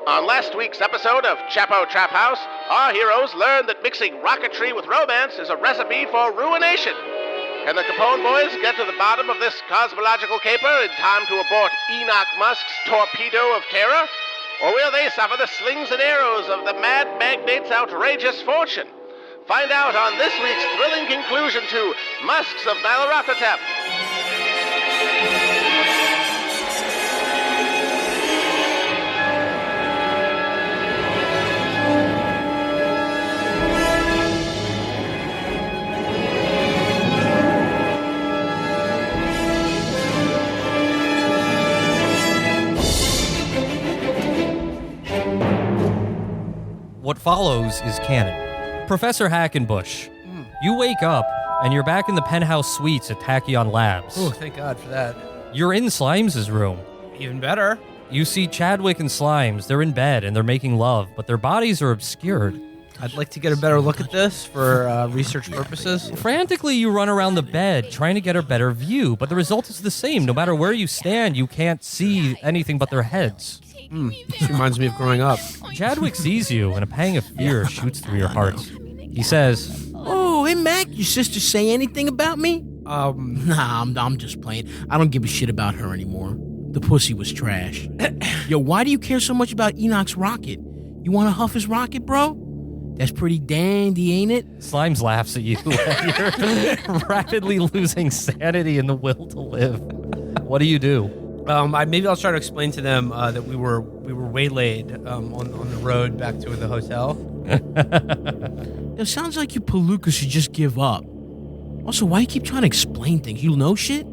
On last week's episode of Chapo Trap House, our heroes learned that mixing rocketry with romance is a recipe for ruination. Can the Capone boys get to the bottom of this cosmological caper in time to abort Enoch Musk's torpedo of terror? Or will they suffer the slings and arrows of the mad magnate's outrageous fortune? Find out on this week's thrilling conclusion to Musks of Malarathatep. What follows is canon. Professor Hackenbush, you wake up and you're back in the penthouse suites at Tachyon Labs. Oh, thank God for that. You're in Slimes' room. Even better. You see Chadwick and Slimes. They're in bed and they're making love, but their bodies are obscured. I'd like to get a better look at this for research purposes. Frantically, you run around the bed trying to get a better view, but the result is the same. No matter where you stand, you can't see anything but their heads. This reminds me of growing up. Chadwick sees you, and a pang of fear shoots through your heart. He says, "Oh, hey, Mac, your sister say anything about me?" Nah, I'm just playing. I don't give a shit about her anymore. The pussy was trash. Yo, why do you care so much about Enoch's rocket? You want to huff his rocket, bro? That's pretty dandy, ain't it? Slimes laughs at you and you're rapidly losing sanity and the will to live. What do you do? Maybe I'll try to explain to them that we were waylaid on the road back to the hotel. It sounds like you palookas should just give up. Also, why you keep trying to explain things? You know shit?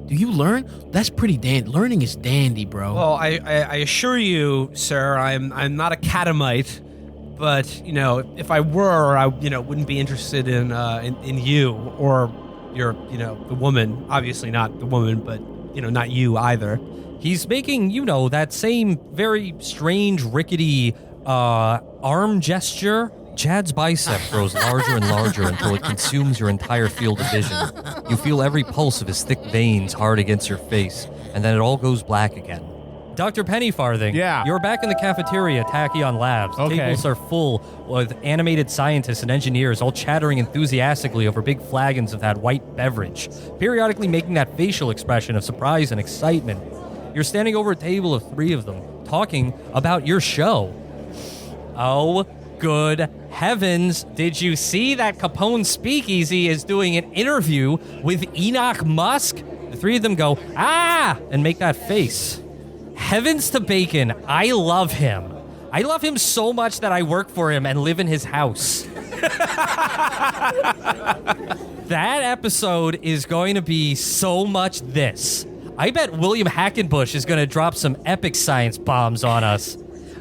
Do you learn? That's pretty dandy. Learning is dandy, bro. Well, I assure you, sir, I'm not a catamite, but you know, if I were, I wouldn't be interested in you or your the woman. Obviously not the woman, but not you either. He's making, that same very strange, rickety arm gesture. Chad's bicep grows larger and larger until it consumes your entire field of vision. You feel every pulse of his thick veins hard against your face, and then it all goes black again. Dr. Pennyfarthing, Yeah. You're back in the cafeteria at Tachyon Labs. Okay. Tables are full with animated scientists and engineers all chattering enthusiastically over big flagons of that white beverage, periodically making that facial expression of surprise and excitement. You're standing over a table of 3 of them, talking about your show. Oh, good heavens. Did you see that Capone Speakeasy is doing an interview with Enoch Musk? The 3 of them go, ah, and make that face. Heavens to bacon, I love him. I love him so much that I work for him and live in his house. That episode is going to be so much this. I bet William Hackenbush is going to drop some epic science bombs on us.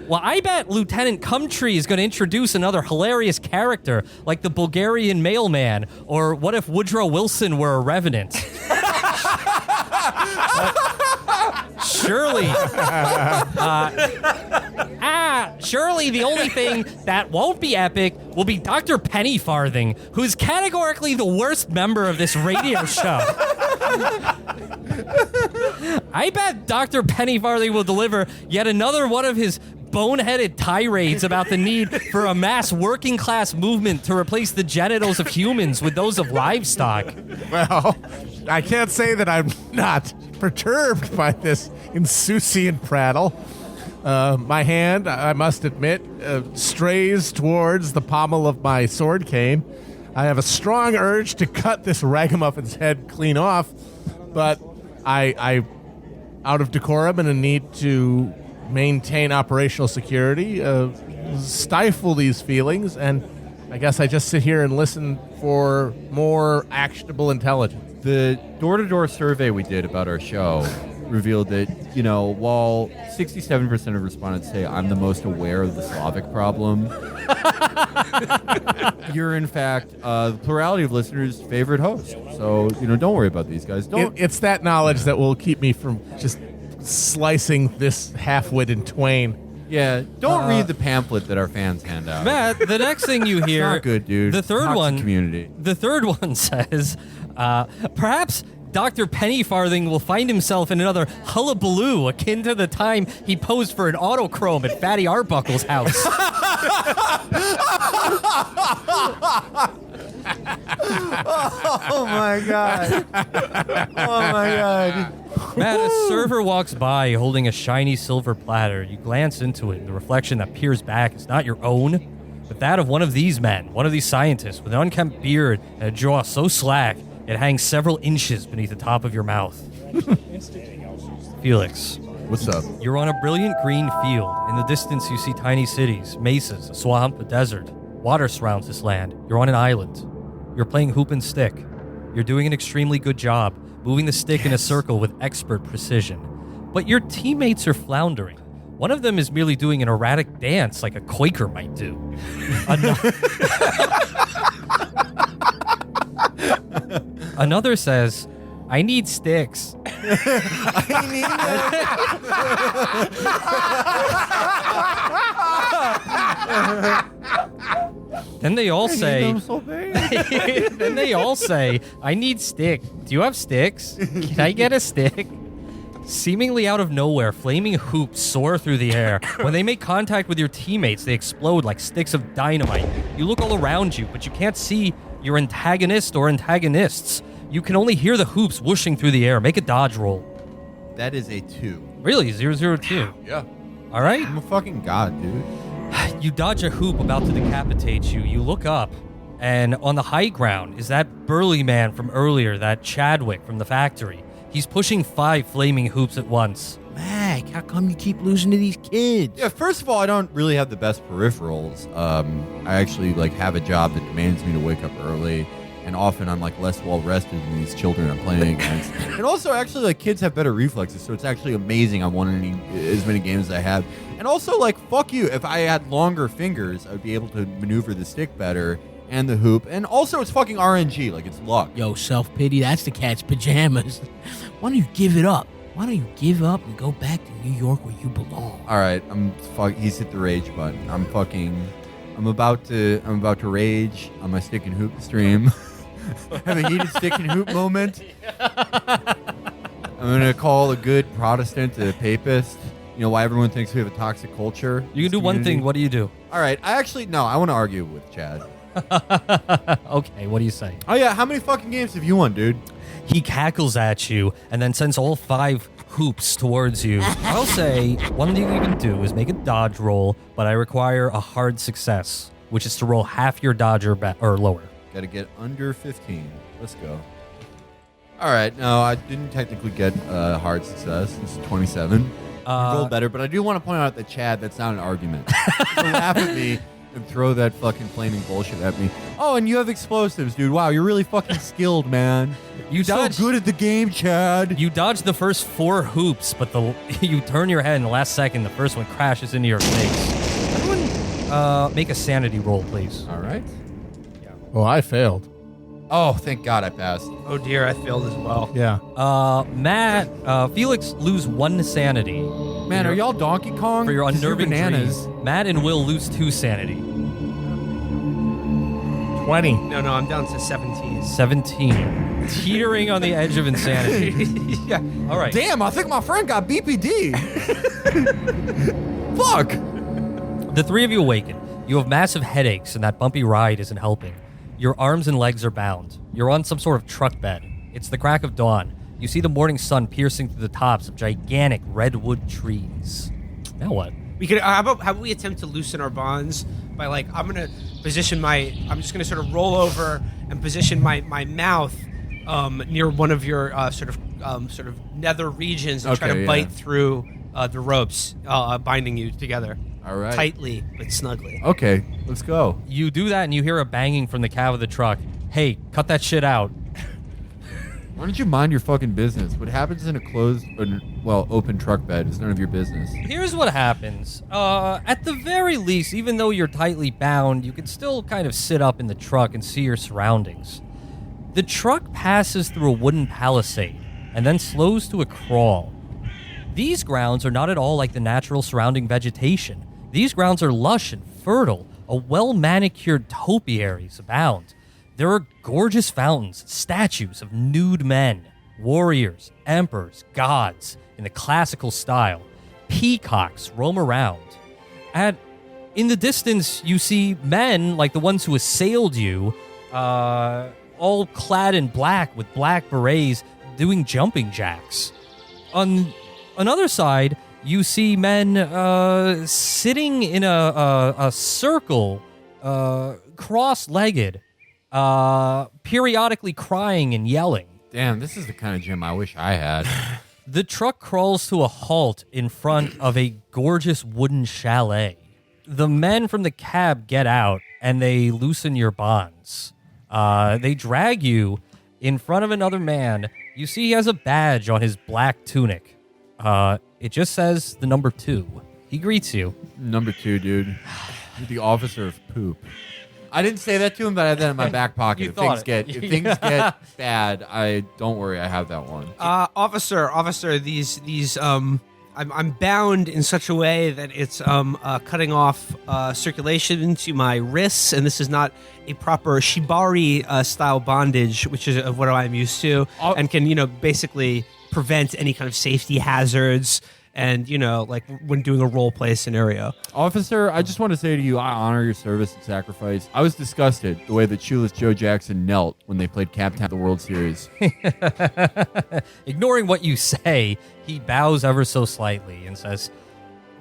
Well, I bet Lieutenant Cumtree is going to introduce another hilarious character, like the Bulgarian mailman, or what if Woodrow Wilson were a revenant? Surely the only thing that won't be epic will be Dr. Pennyfarthing, who's categorically the worst member of this radio show. I bet Dr. Pennyfarthing will deliver yet another one of his boneheaded tirades about the need for a mass working class movement to replace the genitals of humans with those of livestock. Well, I can't say that I'm not perturbed by this insouciant prattle. My hand, I must admit, strays towards the pommel of my sword cane. I have a strong urge to cut this ragamuffin's head clean off, but I out of decorum and a need to maintain operational security, stifle these feelings, and I guess I just sit here and listen for more actionable intelligence. The door-to-door survey we did about our show revealed that, while 67% of respondents say I'm the most aware of the Slavic problem, you're in fact the plurality of listeners' favorite host. So, don't worry about these guys. It's that knowledge that will keep me from just slicing this half-wit in twain. Yeah, don't read the pamphlet that our fans hand out. Matt, the next thing you hear... Not good, dude. The third Toxic one... community. The third one says, perhaps Dr. Pennyfarthing will find himself in another hullabaloo akin to the time he posed for an autochrome at Fatty Arbuckle's house. Oh my god. Oh my god. Matt, a server walks by holding a shiny silver platter. You glance into it, and the reflection that peers back is not your own, but that of one of these men, one of these scientists with an unkempt beard and a jaw so slack it hangs several inches beneath the top of your mouth. Felix. What's up? You're on a brilliant green field. In the distance, you see tiny cities, mesas, a swamp, a desert. Water surrounds this land. You're on an island. You're playing hoop and stick. You're doing an extremely good job, moving the stick in a circle with expert precision. But your teammates are floundering. One of them is merely doing an erratic dance like a Quaker might do. Another says, I need sticks. Then they all say, then they all say, I need stick. Do you have sticks? Can I get a stick? Seemingly out of nowhere, flaming hoops soar through the air. When they make contact with your teammates, they explode like sticks of dynamite. You look all around you, but you can't see your antagonist or antagonists. You can only hear the hoops whooshing through the air. Make a dodge roll. That is a 2. Really? 002? Yeah. All right. I'm a fucking god, dude. You dodge a hoop about to decapitate you. You look up, and on the high ground is that burly man from earlier, that Chadwick from the factory. He's pushing 5 flaming hoops at once. Mac, how come you keep losing to these kids? Yeah, first of all, I don't really have the best peripherals. I actually have a job that demands me to wake up early, and often I'm less well rested than these children I'm playing against. And also, actually, kids have better reflexes, so it's actually amazing I won as many games as I have. And also, fuck you, if I had longer fingers, I would be able to maneuver the stick better and the hoop. And also, it's fucking RNG, it's luck. Yo, self-pity, that's the cat's pajamas. Why don't you give it up? Why don't you give up and go back to New York where you belong? All right, he's hit the rage button. I'm about to rage on my stick and hoop stream. Have a heated stick and hoop moment. I'm gonna call a good Protestant a papist. You know why everyone thinks we have a toxic culture? You can do one thing. What do you do? All right, I want to argue with Chad. Okay, what do you say? Oh yeah, how many fucking games have you won, dude? He cackles at you and then sends all 5 hoops towards you. I'll say one thing you can do is make a dodge roll, but I require a hard success, which is to roll half your dodge or lower. Got to get under 15. Let's go. All right, no, I didn't technically get a hard success. This is 27. Roll better, but I do want to point out that Chad, that's not an argument. So laugh at me and throw that fucking flaming bullshit at me. Oh, and you have explosives, dude. Wow, you're really fucking skilled, man. You're so good at the game, Chad. You dodge the first 4 hoops, but you turn your head in the last second. The first one crashes into your face. Everyone, make a sanity roll, please. All right. Well, I failed. Oh, thank God I passed. Oh dear, I failed as well. Yeah. Matt, Felix lose 1 sanity. Man, are y'all Donkey Kong? For your 'Cause you're unnerving bananas. dreams. Matt and Will lose 2 sanity. 20. No, I'm down to 17. 17. Teetering on the edge of insanity. Yeah. All right. Damn, I think my friend got BPD. Fuck. The 3 of you awaken. You have massive headaches, and that bumpy ride isn't helping. Your arms and legs are bound. You're on some sort of truck bed. It's the crack of dawn. You see the morning sun piercing through the tops of gigantic redwood trees. Now what? We could. How about we attempt to loosen our bonds by I'm gonna position I'm just gonna sort of roll over and position my mouth near one of your sort of nether regions and try to bite through the ropes binding you together. All right. Tightly but snugly. Okay, let's go. You do that, and you hear a banging from the cab of the truck. Hey, cut that shit out. Why don't you mind your fucking business? What happens in a open truck bed is none of your business. Here's what happens. At the very least, even though you're tightly bound, you can still kind of sit up in the truck and see your surroundings. The truck passes through a wooden palisade and then slows to a crawl. These grounds are not at all like the natural surrounding vegetation. These grounds are lush and fertile. A well-manicured topiaries abound. There are gorgeous fountains, statues of nude men. warriors, emperors, gods in the classical style. Peacocks roam around. In the distance, you see men like the ones who assailed you, all clad in black with black berets doing jumping jacks. On another side, you see men sitting in a circle, cross-legged, periodically crying and yelling. Damn, this is the kind of gym I wish I had. The truck crawls to a halt in front of a gorgeous wooden chalet. The men from the cab get out, and they loosen your bonds. They drag you in front of another man. You see he has a badge on his black tunic. It just says the number 2. He greets you. Number 2, dude. You're the officer of poop. I didn't say that to him, but I had that in my back pocket. You if thought things get bad, don't worry, I have that one. Officer, these I'm bound in such a way that it's cutting off circulation into my wrists, and this is not a proper shibari style bondage, which is of what I'm used to, and can basically prevent any kind of safety hazards. And, like when doing a role play scenario. Officer, I just want to say to you, I honor your service and sacrifice. I was disgusted the way that Shoeless Joe Jackson knelt when they played Captain of the World Series. Ignoring what you say, he bows ever so slightly and says,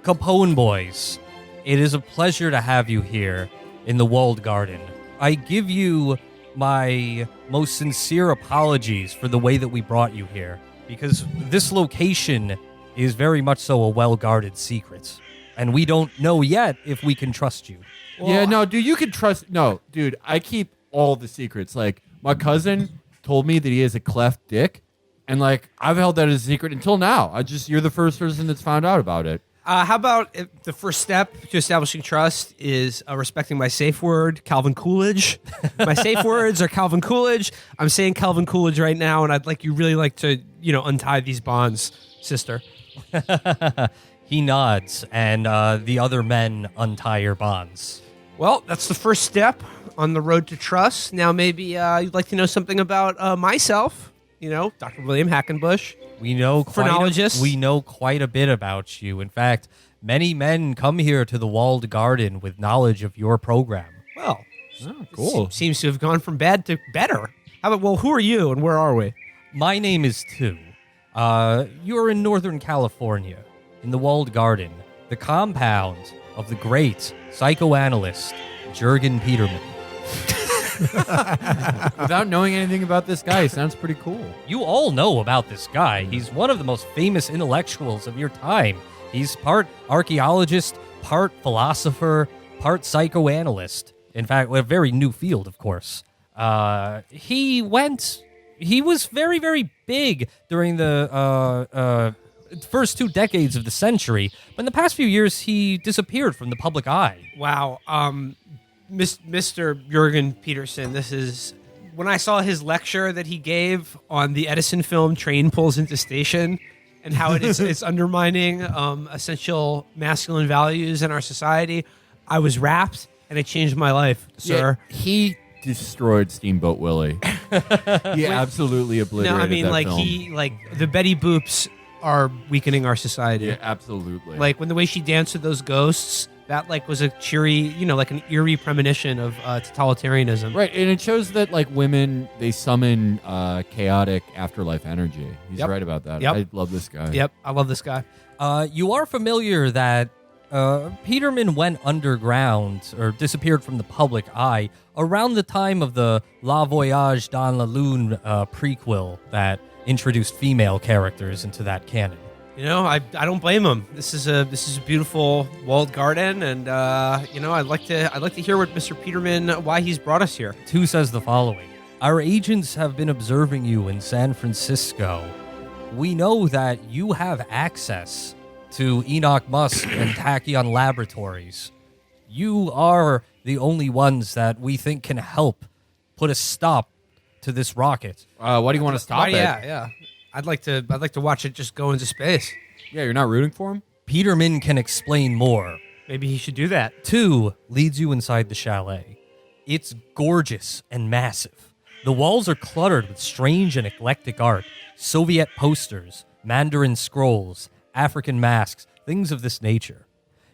Capone boys, it is a pleasure to have you here in the walled garden. I give you my most sincere apologies for the way that we brought you here, because this location is very much so a well-guarded secret, and we don't know yet if we can trust you. Yeah, no, dude, you can trust... No, dude, I keep all the secrets. Like, my cousin told me that he has a cleft dick, and, like, I've held that as a secret until now. You're the first person that's found out about it. How about if the first step to establishing trust is respecting my safe word, Calvin Coolidge? My safe words are Calvin Coolidge. I'm saying Calvin Coolidge right now, and I'd really like to, untie these bonds, sister. He nods, and the other men untie your bonds. Well, that's the first step on the road to trust. Now, maybe you'd like to know something about myself. Dr. William Hackenbush. We know phrenologist. We know quite a bit about you. In fact, many men come here to the walled garden with knowledge of your program. Well, cool. Seems to have gone from bad to better. How about, who are you and where are we? My name is Tu. You're in Northern California, in the walled garden, the compound of the great psychoanalyst, Jürgen Peterman. Without knowing anything about this guy, he sounds pretty cool. You all know about this guy. He's one of the most famous intellectuals of your time. He's part archaeologist, part philosopher, part psychoanalyst. In fact, a very new field, of course. He was very, very big during the first 2 decades of the century, but in the past few years, he disappeared from the public eye. Wow. Mr. Jürgen Peterson, this is... When I saw his lecture that he gave on the Edison film Train Pulls into Station and how it's undermining essential masculine values in our society, I was rapt, and it changed my life, sir. Yeah, he destroyed Steamboat Willie. He absolutely obliterated No, I mean, that film. The Betty Boops are weakening our society. Yeah, absolutely. Like, when the way she danced with those ghosts, that, was a cheery, an eerie premonition of totalitarianism. Right, and it shows that, women, they summon chaotic afterlife energy. He's right about that. Yep. I love this guy. Yep, I love this guy. You are familiar that Peterman went underground or disappeared from the public eye around the time of the La Voyage dans la Lune prequel that introduced female characters into that canon. I don't blame him. This is a beautiful walled garden, and I'd like to hear what Mr. Peterman, why he's brought us here. Tu says the following: Our agents have been observing you in San Francisco. We know that you have access to Enoch Musk and Tachyon Laboratories. You are the only ones that we think can help put a stop to this rocket. Why do you want to stop it? Yeah. I'd like to watch it just go into space. Yeah, you're not rooting for him? Peterman can explain more. Maybe he should do that. Tu leads you inside the chalet. It's gorgeous and massive. The walls are cluttered with strange and eclectic art, Soviet posters, Mandarin scrolls, African masks, things of this nature.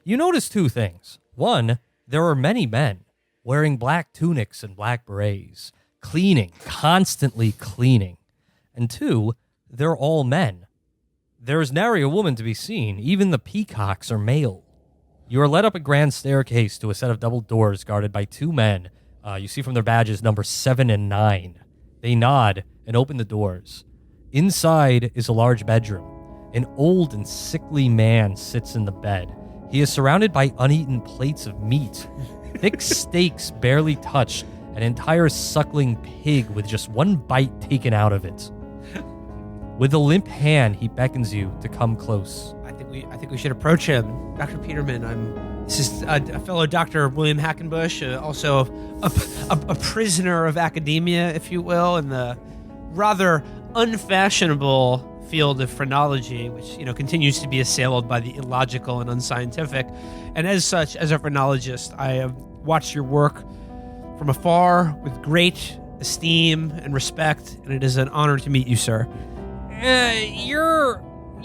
You notice two things. One, there are many men wearing black tunics and black berets, cleaning, constantly cleaning. And two, they're all men. There is nary a woman to be seen. Even the peacocks are male. You are led up a grand staircase to a set of double doors guarded by two men. You see from their badges number 7 and 9. They nod and open the doors. Inside is a large bedroom. An old and sickly man sits in the bed. He is surrounded by uneaten plates of meat, thick steaks barely touched, an entire suckling pig with just one bite taken out of it. With a limp hand, he beckons you to come close. I think we should approach him, Dr. Peterman. This is a fellow Dr. William Hackenbush, also a prisoner of academia, if you will, in the rather unfashionable field of phrenology, which continues to be assailed by the illogical and unscientific. And as such, as a phrenologist, I have watched your work from afar with great esteem and respect, and it is an honor to meet you, sir.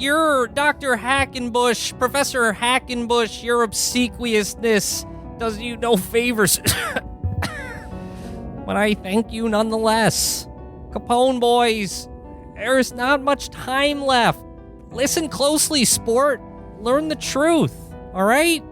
You're Dr. Hackenbush, Professor Hackenbush. Your obsequiousness does you no favors. But I thank you nonetheless. Capone boys, there's not much time left. Listen closely, sport. Learn the truth, all right?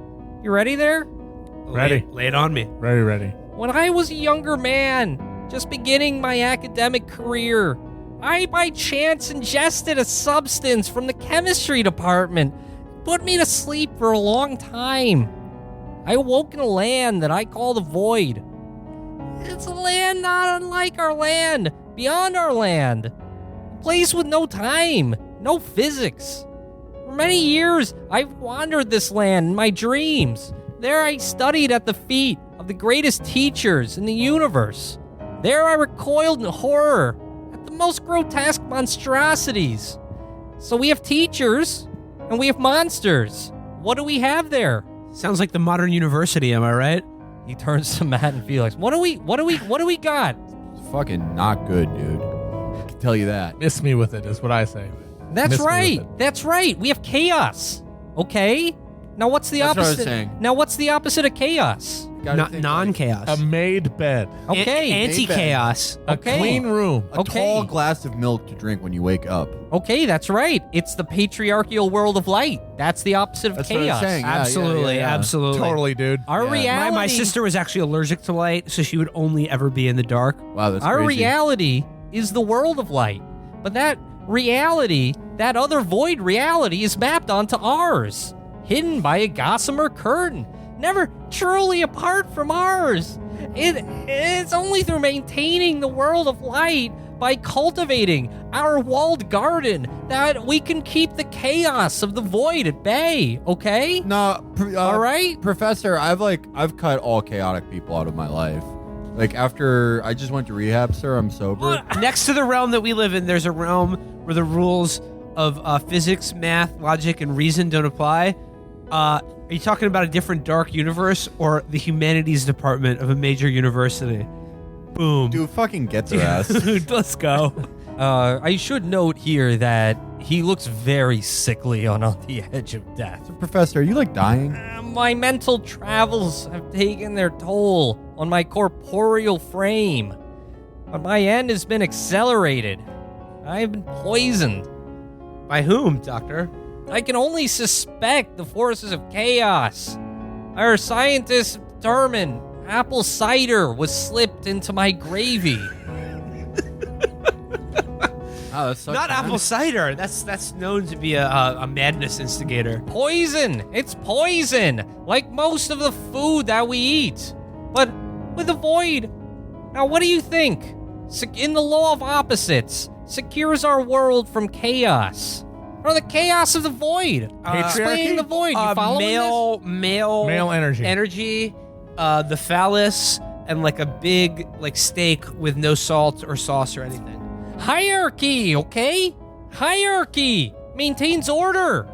You ready there? Ready. Lay it on me. Ready. When I was a younger man, just beginning my academic career, I by chance ingested a substance from the chemistry department. It put me to sleep for a long time. I awoke in a land that I call the Void. It's a land not unlike our land, beyond our land. A place with no time, no physics. For many years, I've wandered this land in my dreams. There I studied at the feet of the greatest teachers in the universe. There I recoiled in horror at the most grotesque monstrosities. So we have teachers, and we have monsters. What do we have there? Sounds like the modern university, am I right? He turns to Matt and Felix. What do we got? It's fucking not good, dude. I can tell you that. Miss me with it is what I say. That's Miss me right. with it. That's right. We have chaos. Okay? Now what's the That's what I was opposite? saying. Now what's the opposite of chaos? Non-chaos. A made bed. Okay. Anti-chaos. A Okay. clean room. A Okay. tall glass of milk to drink when you wake up. Okay, that's right. It's the patriarchal world of light. That's the opposite of That's what I chaos. was saying. Yeah, Absolutely, yeah. absolutely. Totally, dude. Our Yeah. reality. My sister was actually allergic to light, so she would only ever be in the dark. Wow, that's Our crazy. reality is the world of light. But that reality, that other void reality, is mapped onto ours, hidden by a gossamer curtain, never truly apart from ours. It's only through maintaining the world of light, by cultivating our walled garden, that we can keep the chaos of the void at bay, okay? No, All right? Professor, I've cut all chaotic people out of my life. Like after I just went to rehab, sir, I'm sober. Next to the realm that we live in, there's a realm where the rules of physics, math, logic, and reason don't apply. Are you talking about a different dark universe or the humanities department of a major university? Boom. Dude, fucking get their ass. Dude, let's go. I should note here that he looks very sickly on the edge of death. Professor, are you like dying? My mental travels have taken their toll on my corporeal frame, but my end has been accelerated. I've been poisoned. By whom, Doctor? I can only suspect the forces of chaos. Our scientists determined apple cider was slipped into my gravy. Oh, that's Not apple cider. That's known to be a madness instigator. Poison! It's poison! Like most of the food that we eat. But with the void. Now, what do you think? In the law of opposites, secures our world from chaos. Or the chaos of the void. Explaining the void. You following this? Male energy. Energy, the phallus, and like a big steak with no salt or sauce or anything. Hierarchy, okay? Hierarchy maintains order.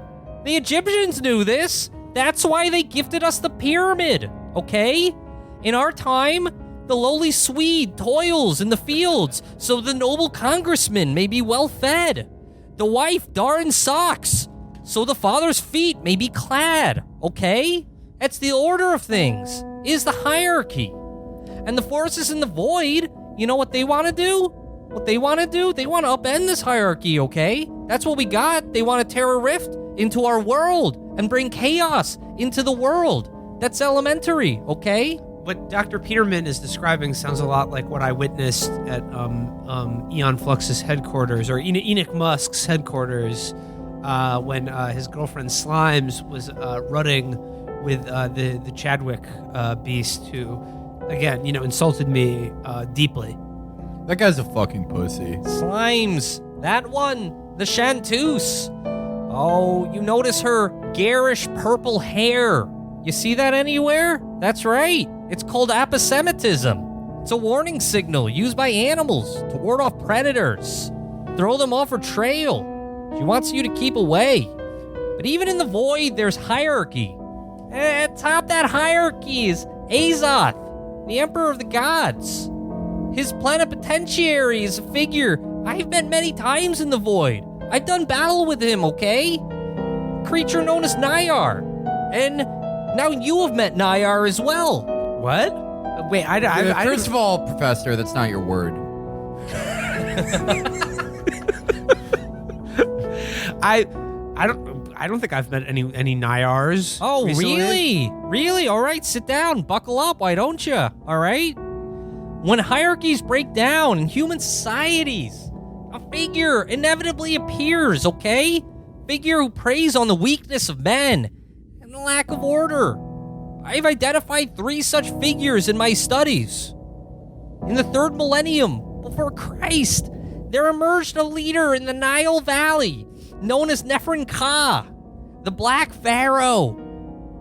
The Egyptians knew this. That's why they gifted us the pyramid, okay? In our time, The lowly Swede toils in the fields, so the noble congressman may be well fed. The wife darns socks, so the father's feet may be clad, okay? That's the order of things, is the hierarchy. And the forces in the void, you know what they want to do? They want to upend this hierarchy, okay? That's what we got. They want to tear a rift into our world and bring chaos into the world. That's elementary, okay? What Dr. Peterman is describing sounds a lot like what I witnessed at Eon Flux's headquarters, or Enoch Musk's headquarters, when his girlfriend Slimes was rutting with the Chadwick beast, who, again, insulted me deeply. That guy's a fucking pussy. Slimes, that one, the chanteuse. Oh, you notice her garish purple hair. You see that anywhere? That's right. It's called aposematism. It's a warning signal used by animals to ward off predators, throw them off her trail. She wants you to keep away. But even in the void, there's hierarchy. Atop that hierarchy is Azoth, the Emperor of the Gods. His plenipotentiary is a figure I've met many times in the void. I've done battle with him, okay? A creature known as Nayar. And now you have met Nayar as well. What? Wait, First of all, Professor, that's not your word. I don't think I've met any Nayars. Oh, recently. Really? All right, sit down. Buckle up, why don't you? All right? When hierarchies break down in human societies, a figure inevitably appears, okay? Figure who preys on the weakness of men and the lack of order. I've identified 3 such figures in my studies. In the 3rd millennium before Christ, there emerged a leader in the Nile Valley known as Nephrin Ka, the Black Pharaoh.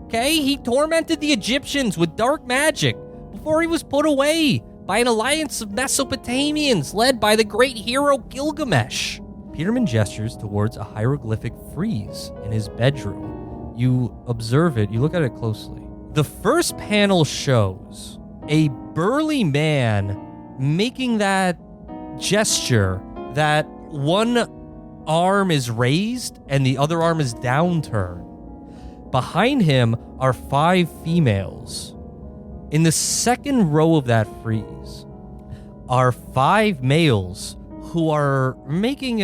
Okay, he tormented the Egyptians with dark magic before he was put away by an alliance of Mesopotamians led by the great hero Gilgamesh. Peterman gestures towards a hieroglyphic frieze in his bedroom. You observe it, you look at it closely. The first panel shows a burly man making that gesture that one arm is raised and the other arm is downturned. Behind him are 5 females. In the second row of that frieze are 5 males who are making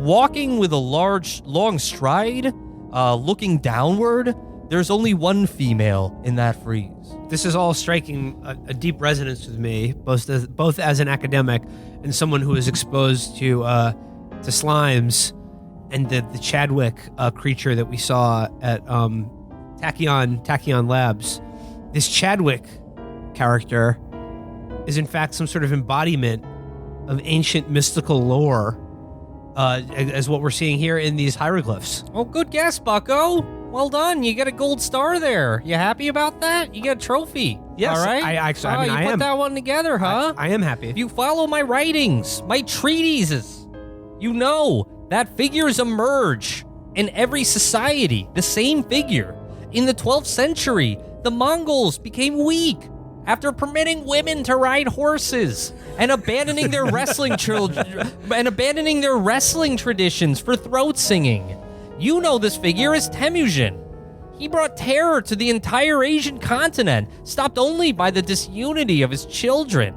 walking with a long stride, looking downward. There's only 1 female in that frieze. This is all striking a deep resonance with me, both as an academic and someone who is exposed to slimes and the Chadwick creature that we saw at Tachyon Labs. This Chadwick character is in fact some sort of embodiment of ancient mystical lore, as what we're seeing here in these hieroglyphs. Oh, good guess, Bucko. Well done. You get a gold star there. You happy about that? You get a trophy. Yes, all right. I you put that one together, huh? I am happy. If you follow my writings, my treatises, you know that figures emerge in every society. The same figure. In the 12th century, the Mongols became weak after permitting women to ride horses and abandoning their wrestling traditions for throat singing. You know this figure as Temujin. He brought terror to the entire Asian continent, stopped only by the disunity of his children.